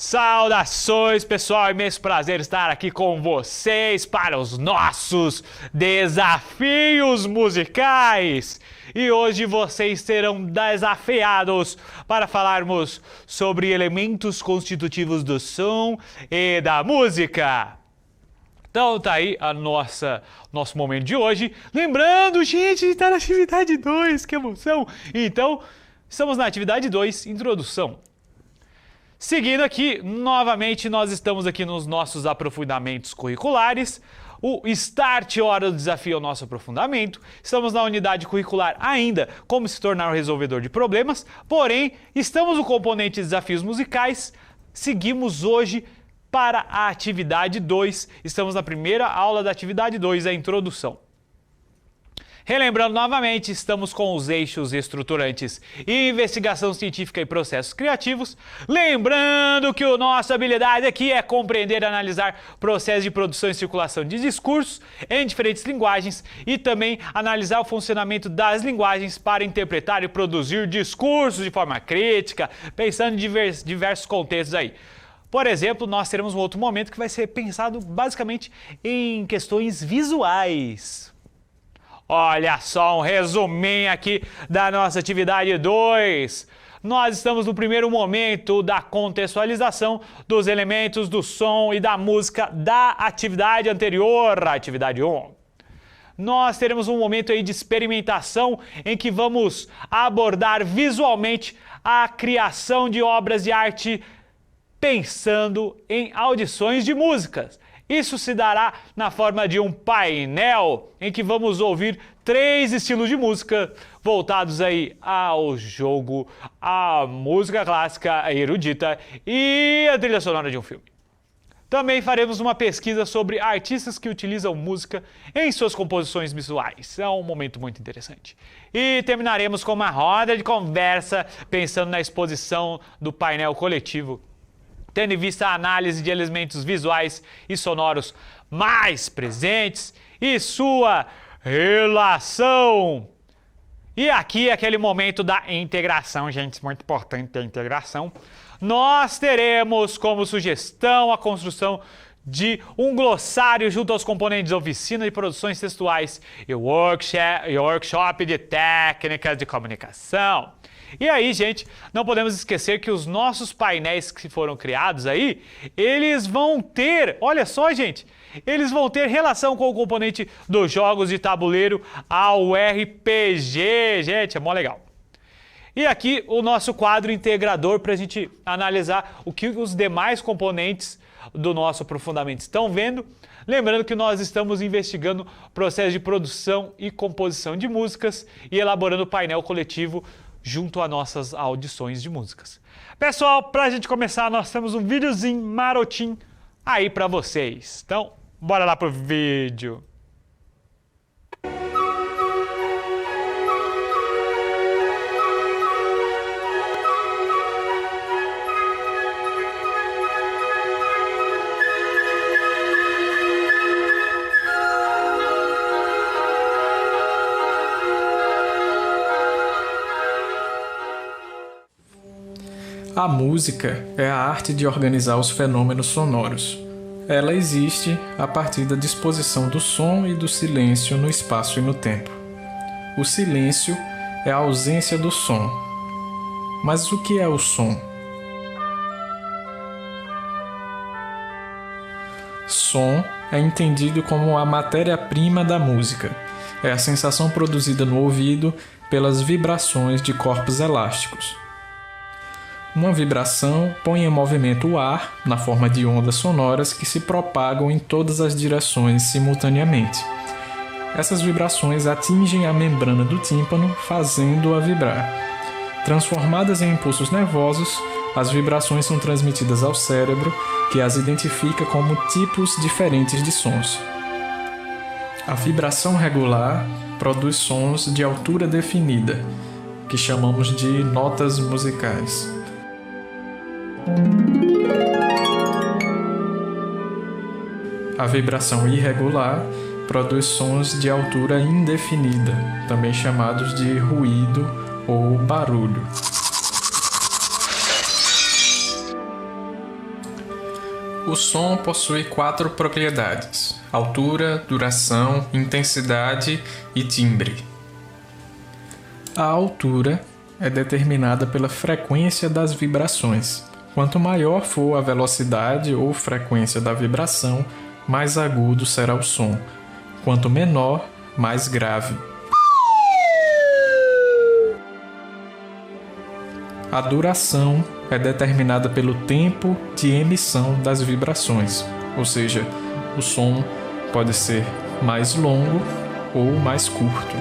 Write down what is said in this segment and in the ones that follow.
Saudações, pessoal, imenso prazer estar aqui com vocês para os nossos desafios musicais. E hoje vocês serão desafiados para falarmos sobre elementos constitutivos do som e da música. Então tá aí nosso momento de hoje. Lembrando, gente, de estar na atividade 2, que emoção! Então, estamos na atividade 2, introdução. Seguindo aqui, novamente, nós estamos aqui nos nossos aprofundamentos curriculares. O Start Hora do Desafio é o nosso aprofundamento. Estamos na unidade curricular ainda, como se tornar um resolvedor de problemas. Porém, estamos no componente desafios musicais. Seguimos hoje para a atividade 2. Estamos na primeira aula da atividade 2, a introdução. Relembrando novamente, estamos com os eixos estruturantes e investigação científica e processos criativos. Lembrando que a nossa habilidade aqui é compreender e analisar processos de produção e circulação de discursos em diferentes linguagens e também analisar o funcionamento das linguagens para interpretar e produzir discursos de forma crítica, pensando em diversos contextos aí. Por exemplo, nós teremos um outro momento que vai ser pensado basicamente em questões visuais. Olha só um resuminho aqui da nossa atividade 2. Nós estamos no primeiro momento da contextualização dos elementos do som e da música da atividade anterior, a atividade 1. Nós teremos um momento aí de experimentação em que vamos abordar visualmente a criação de obras de arte pensando em audições de músicas. Isso se dará na forma de um painel em que vamos ouvir 3 estilos de música voltados aí ao jogo, à música clássica erudita e a trilha sonora de um filme. Também faremos uma pesquisa sobre artistas que utilizam música em suas composições visuais. É um momento muito interessante. E terminaremos com uma roda de conversa pensando na exposição do painel coletivo, tendo em vista a análise de elementos visuais e sonoros mais presentes e sua relação. E aqui é aquele momento da integração, gente, muito importante a integração. Nós teremos como sugestão a construção de um glossário junto aos componentes de oficina de produções textuais e workshop de técnicas de comunicação. E aí, gente, não podemos esquecer que os nossos painéis que foram criados aí, eles vão ter, olha só, gente, eles vão ter relação com o componente dos jogos de tabuleiro ao RPG, gente, é mó legal. E aqui o nosso quadro integrador para a gente analisar o que os demais componentes do nosso aprofundamento estão vendo. Lembrando que nós estamos investigando o processo de produção e composição de músicas e elaborando o painel coletivo junto a nossas audições de músicas. Pessoal, para a gente começar, nós temos um videozinho marotinho aí para vocês. Então, bora lá pro vídeo. A música é a arte de organizar os fenômenos sonoros. Ela existe a partir da disposição do som e do silêncio no espaço e no tempo. O silêncio é a ausência do som. Mas o que é o som? Som é entendido como a matéria-prima da música. É a sensação produzida no ouvido pelas vibrações de corpos elásticos. Uma vibração põe em movimento o ar, na forma de ondas sonoras que se propagam em todas as direções simultaneamente. Essas vibrações atingem a membrana do tímpano, fazendo-a vibrar. Transformadas em impulsos nervosos, as vibrações são transmitidas ao cérebro, que as identifica como tipos diferentes de sons. A vibração regular produz sons de altura definida, que chamamos de notas musicais. A vibração irregular produz sons de altura indefinida, também chamados de ruído ou barulho. O som possui 4 propriedades: altura, duração, intensidade e timbre. A altura é determinada pela frequência das vibrações. Quanto maior for a velocidade ou frequência da vibração, mais agudo será o som. Quanto menor, mais grave. A duração é determinada pelo tempo de emissão das vibrações, ou seja, o som pode ser mais longo ou mais curto.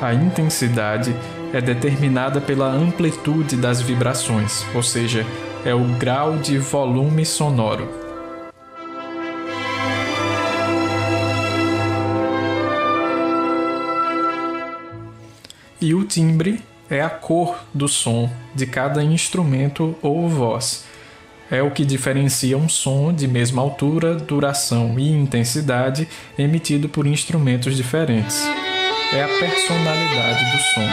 A intensidade é determinada pela amplitude das vibrações, ou seja, é o grau de volume sonoro. E o timbre é a cor do som de cada instrumento ou voz. É o que diferencia um som de mesma altura, duração e intensidade emitido por instrumentos diferentes. É a personalidade do som.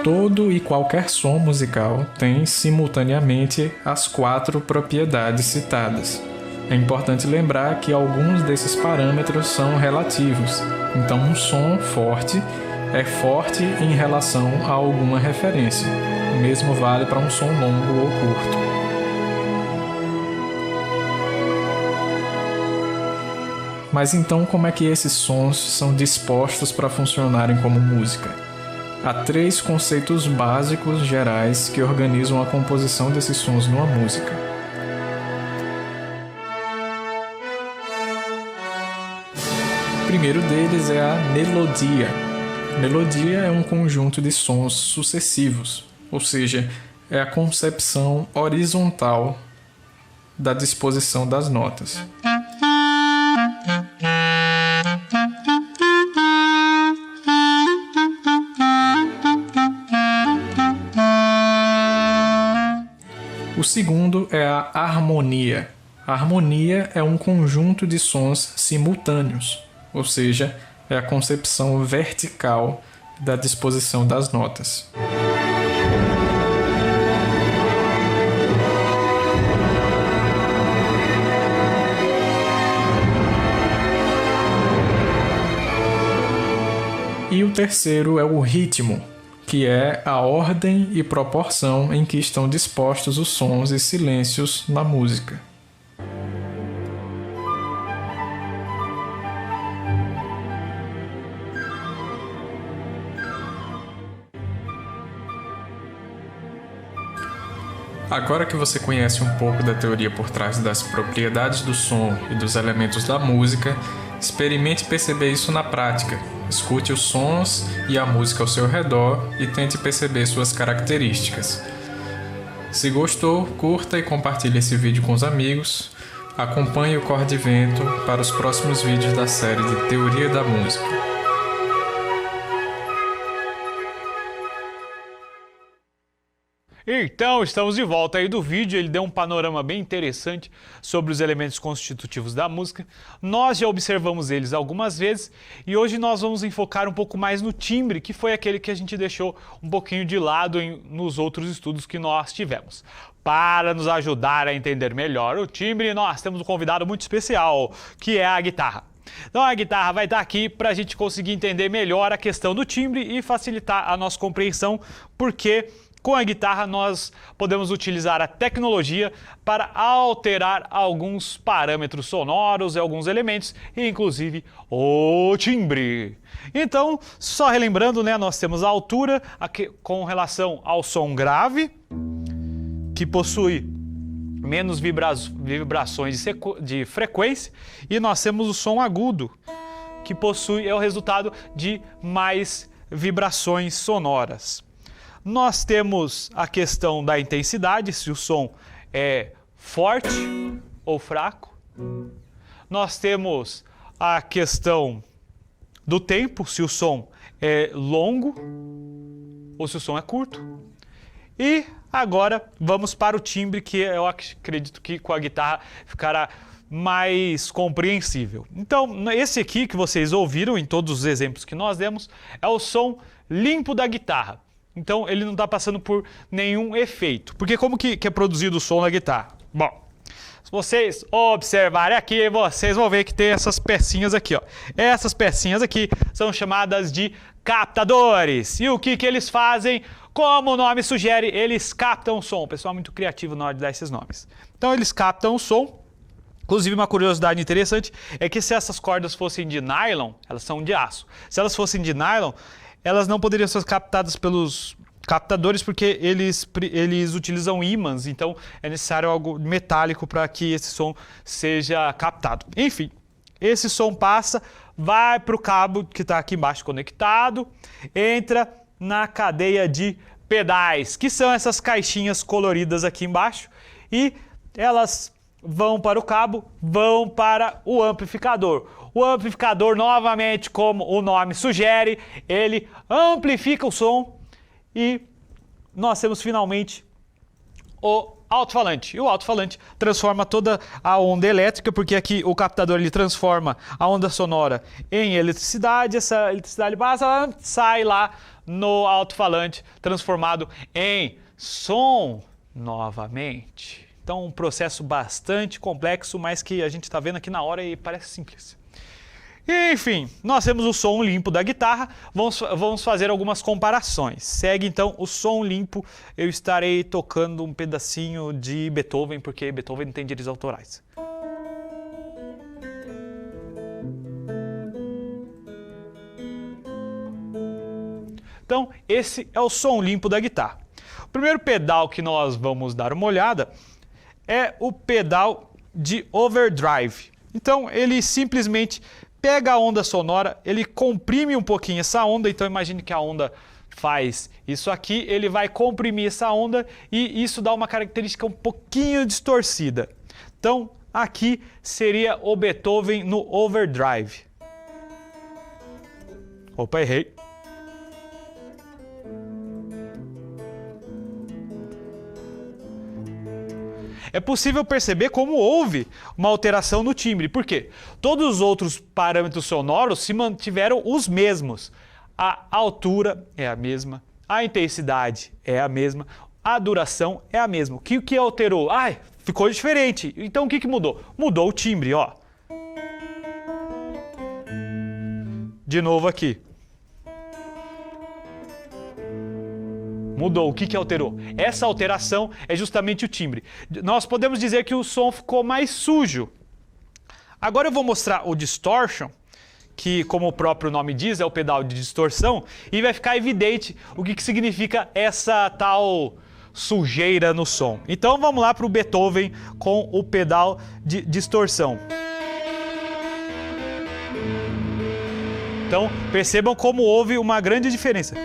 Todo e qualquer som musical tem simultaneamente as 4 propriedades citadas. É importante lembrar que alguns desses parâmetros são relativos, então um som forte é forte em relação a alguma referência. O mesmo vale para um som longo ou curto. Mas então como é que esses sons são dispostos para funcionarem como música? Há 3 conceitos básicos gerais que organizam a composição desses sons numa música. O primeiro deles é a melodia. Melodia é um conjunto de sons sucessivos, ou seja, é a concepção horizontal da disposição das notas. O segundo é a harmonia. A harmonia é um conjunto de sons simultâneos, ou seja, é a concepção vertical da disposição das notas. E o terceiro é o ritmo, que é a ordem e proporção em que estão dispostos os sons e silêncios na música. Agora que você conhece um pouco da teoria por trás das propriedades do som e dos elementos da música, experimente perceber isso na prática. Escute os sons e a música ao seu redor e tente perceber suas características. Se gostou, curta e compartilhe esse vídeo com os amigos. Acompanhe o Cor de Vento para os próximos vídeos da série de Teoria da Música. Então, estamos de volta aí do vídeo, ele deu um panorama bem interessante sobre os elementos constitutivos da música. Nós já observamos eles algumas vezes e hoje nós vamos enfocar um pouco mais no timbre, que foi aquele que a gente deixou um pouquinho de lado nos outros estudos que nós tivemos. Para nos ajudar a entender melhor o timbre, nós temos um convidado muito especial, que é a guitarra. Então a guitarra vai estar aqui para a gente conseguir entender melhor a questão do timbre e facilitar a nossa compreensão, porque com a guitarra nós podemos utilizar a tecnologia para alterar alguns parâmetros sonoros e alguns elementos, inclusive o timbre. Então, só relembrando, né, nós temos a altura aqui, com relação ao som grave, que possui menos vibrações de frequência, e nós temos o som agudo, que é o resultado de mais vibrações sonoras. Nós temos a questão da intensidade, se o som é forte ou fraco. Nós temos a questão do tempo, se o som é longo ou se o som é curto. E agora vamos para o timbre, que eu acredito que com a guitarra ficará mais compreensível. Então, esse aqui que vocês ouviram em todos os exemplos que nós demos é o som limpo da guitarra. Então, ele não está passando por nenhum efeito. Porque como que é produzido o som na guitarra? Bom, se vocês observarem aqui, vocês vão ver que tem essas pecinhas aqui, ó. Essas pecinhas aqui são chamadas de captadores. E o que eles fazem? Como o nome sugere, eles captam o som. O pessoal é muito criativo na hora de dar esses nomes. Então, eles captam o som. Inclusive, uma curiosidade interessante é que se essas cordas fossem de nylon, elas são de aço. Se elas fossem de nylon, elas não poderiam ser captadas pelos captadores porque eles utilizam ímãs, então é necessário algo metálico para que esse som seja captado. Enfim, esse som passa, vai para o cabo que está aqui embaixo conectado, entra na cadeia de pedais, que são essas caixinhas coloridas aqui embaixo, e elas vão para o cabo, vão para o amplificador. O amplificador, novamente, como o nome sugere, ele amplifica o som e nós temos finalmente o alto-falante. E o alto-falante transforma toda a onda elétrica, porque aqui o captador ele transforma a onda sonora em eletricidade, essa eletricidade passa, sai lá no alto-falante, transformado em som novamente. Então, um processo bastante complexo, mas que a gente está vendo aqui na hora e parece simples. E, enfim, nós temos o som limpo da guitarra, vamos fazer algumas comparações. Segue então o som limpo, eu estarei tocando um pedacinho de Beethoven, porque Beethoven não tem direitos autorais. Então, esse é o som limpo da guitarra. O primeiro pedal que nós vamos dar uma olhada é o pedal de overdrive. Então, ele simplesmente pega a onda sonora, ele comprime um pouquinho essa onda, então imagine que a onda faz isso aqui, ele vai comprimir essa onda e isso dá uma característica um pouquinho distorcida. Então, aqui seria o Beethoven no overdrive. Opa, errei. É possível perceber como houve uma alteração no timbre. Por quê? Todos os outros parâmetros sonoros se mantiveram os mesmos. A altura é a mesma, a intensidade é a mesma, a duração é a mesma. O que alterou? Ai, ficou diferente. Então o que mudou? Mudou o timbre, ó. De novo aqui. Mudou. O que alterou? Essa alteração é justamente o timbre. Nós podemos dizer que o som ficou mais sujo. Agora eu vou mostrar o distortion, que, como o próprio nome diz, é o pedal de distorção, e vai ficar evidente o que significa essa tal sujeira no som. Então vamos lá para o Beethoven com o pedal de distorção. Então percebam como houve uma grande diferença.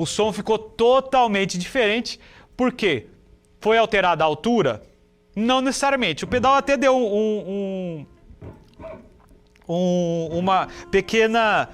O som ficou totalmente diferente, porque foi alterada a altura? Não necessariamente. O pedal até deu uma pequena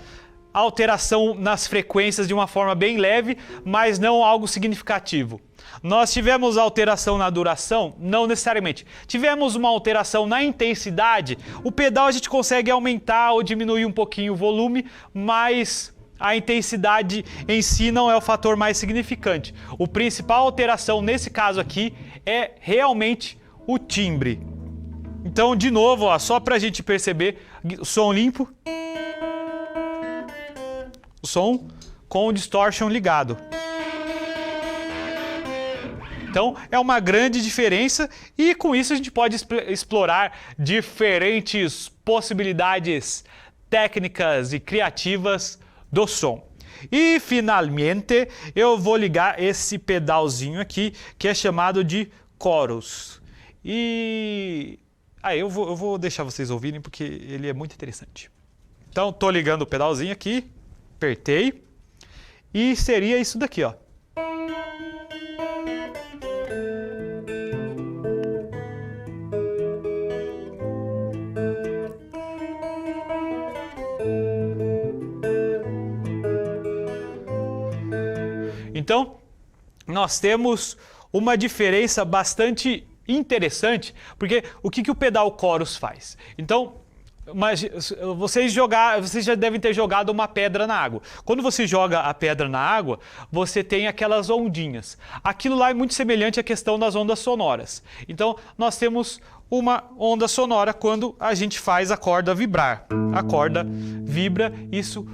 alteração nas frequências de uma forma bem leve, mas não algo significativo. Nós tivemos alteração na duração? Não necessariamente. Tivemos uma alteração na intensidade? O pedal a gente consegue aumentar ou diminuir um pouquinho o volume, mas a intensidade em si não é o fator mais significante. A principal alteração nesse caso aqui é realmente o timbre. Então, de novo, ó, só para a gente perceber, o som limpo, o som com o distortion ligado. Então, é uma grande diferença e com isso a gente pode explorar diferentes possibilidades técnicas e criativas do som. E finalmente eu vou ligar esse pedalzinho aqui que é chamado de chorus. E eu vou deixar vocês ouvirem porque ele é muito interessante. Então tô ligando o pedalzinho aqui, apertei e seria isso daqui, ó. Então, nós temos uma diferença bastante interessante, porque o que o pedal chorus faz? Então, vocês já devem ter jogado uma pedra na água. Quando você joga a pedra na água, você tem aquelas ondinhas. Aquilo lá é muito semelhante à questão das ondas sonoras. Então, nós temos uma onda sonora quando a gente faz a corda vibrar. A corda vibra, isso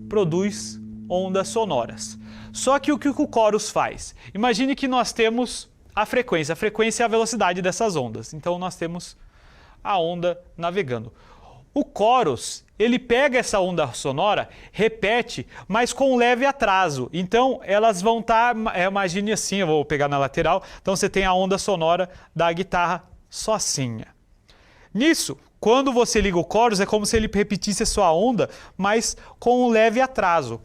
produz ondas sonoras. Só que o que o chorus faz? Imagine que nós temos a frequência. A frequência é a velocidade dessas ondas. Então, nós temos a onda navegando. O chorus, ele pega essa onda sonora, repete, mas com um leve atraso. Então, elas vão estar, imagine assim, eu vou pegar na lateral. Então, você tem a onda sonora da guitarra sozinha. Nisso, quando você liga o chorus, é como se ele repetisse a sua onda, mas com um leve atraso.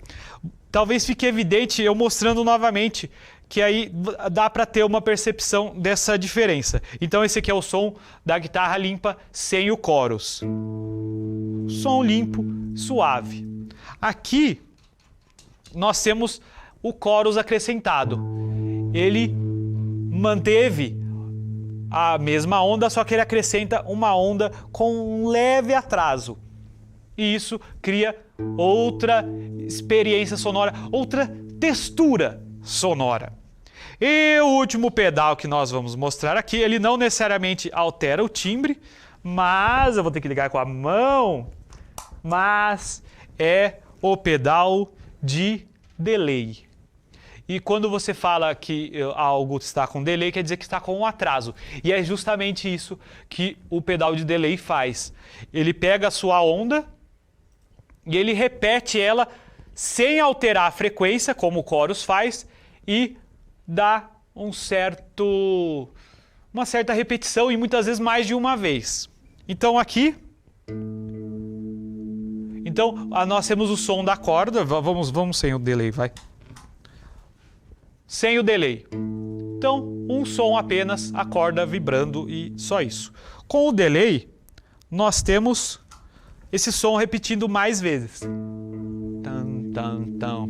Talvez fique evidente eu mostrando novamente, que aí dá para ter uma percepção dessa diferença. Então esse aqui é o som da guitarra limpa sem o chorus. Som limpo, suave. Aqui nós temos o chorus acrescentado. Ele manteve a mesma onda, só que ele acrescenta uma onda com um leve atraso. E isso cria outra experiência sonora, outra textura sonora. E o último pedal que nós vamos mostrar aqui, ele não necessariamente altera o timbre, mas eu vou ter que ligar com a mão, mas é o pedal de delay. E quando você fala que algo está com delay, quer dizer que está com um atraso. E é justamente isso que o pedal de delay faz. Ele pega a sua onda e ele repete ela sem alterar a frequência, como o chorus faz, e dá uma certa repetição e muitas vezes mais de uma vez. Então aqui, nós temos o som da corda, vamos sem o delay, vai. Sem o delay. Então, um som apenas, a corda vibrando e só isso. Com o delay, nós temos esse som repetindo mais vezes.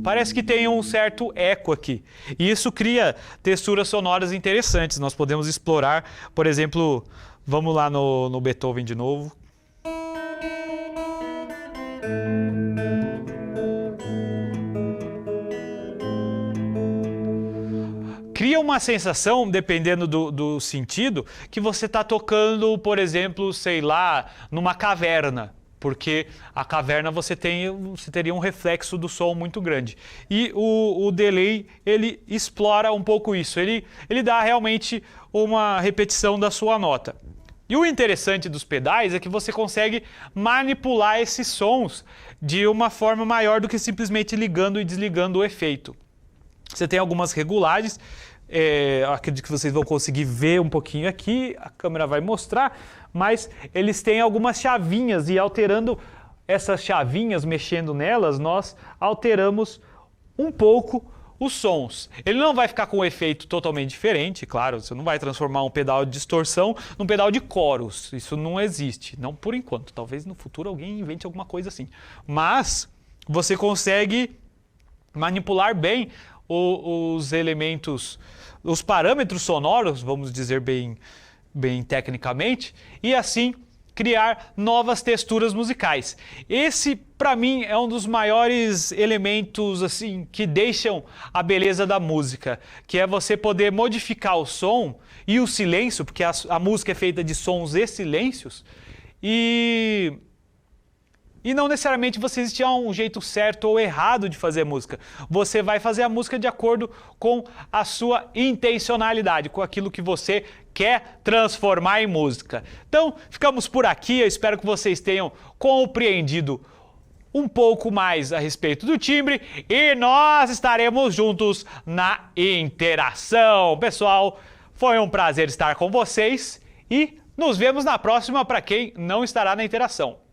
Parece que tem um certo eco aqui. E isso cria texturas sonoras interessantes. Nós podemos explorar, por exemplo, vamos lá no Beethoven de novo. Cria uma sensação, dependendo do sentido, que você está tocando, por exemplo, sei lá, numa caverna. Porque a caverna você teria um reflexo do som muito grande. E o delay, ele explora um pouco isso. Ele dá realmente uma repetição da sua nota. E o interessante dos pedais é que você consegue manipular esses sons de uma forma maior do que simplesmente ligando e desligando o efeito. Você tem algumas regulagens. Acredito que vocês vão conseguir ver um pouquinho aqui, a câmera vai mostrar, mas eles têm algumas chavinhas e alterando essas chavinhas, mexendo nelas, nós alteramos um pouco os sons. Ele não vai ficar com um efeito totalmente diferente, claro, você não vai transformar um pedal de distorção num pedal de chorus, isso não existe, não por enquanto, talvez no futuro alguém invente alguma coisa assim, mas você consegue manipular bem os elementos, os parâmetros sonoros, vamos dizer bem tecnicamente, e assim criar novas texturas musicais. Esse, para mim, é um dos maiores elementos assim que deixam a beleza da música, que é você poder modificar o som e o silêncio, porque a música é feita de sons e silêncios, e não necessariamente você existe um jeito certo ou errado de fazer música. Você vai fazer a música de acordo com a sua intencionalidade, com aquilo que você quer transformar em música. Então, ficamos por aqui. Eu espero que vocês tenham compreendido um pouco mais a respeito do timbre e nós estaremos juntos na interação. Pessoal, foi um prazer estar com vocês e nos vemos na próxima para quem não estará na interação.